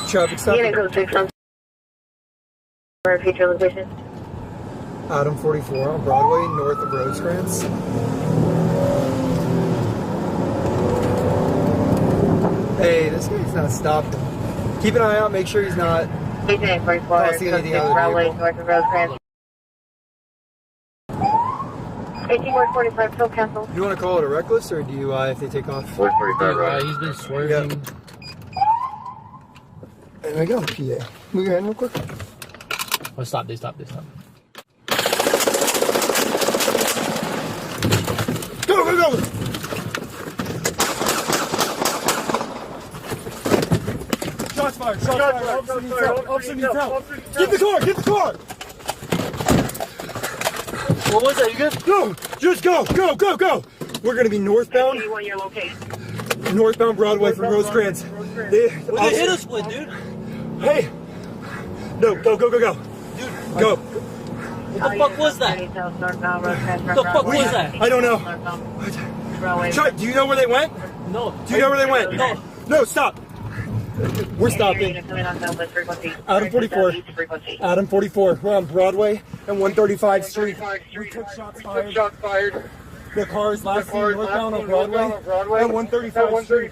Traffic stop. Unit code 6 on for future location. Adam 44 on Broadway, north of Rosecrans. Hey, this guy's not stopping. Keep an eye out, make sure he's not. Agent 44, I don't see anything other Broadway, vehicle. north of Rosecrans. 18-45, still cancel. Do you want to call it a reckless or DUI if they take off? 445, he's been swerving. Yep. There we go, PA. Move your hand real quick. Oh, stop, they stop. Go, go, go! Shots fired, shots fired. Officer needs help. Get the car! What was that? You good? Go! Just go! We're gonna be northbound. Your location. Northbound Broadway from Rosecrans. They hit us with, dude. Hey! No, go! Dude, Go! what the fuck was that? The fuck was that? I don't know. Try, do you know where they went? No. Do you know where they went? No. No, stop. We're stopping. Adam 44. Adam 44. We're on Broadway and 135th Street. We took shots fired. The car is last seen northbound on Broadway and 135th Street.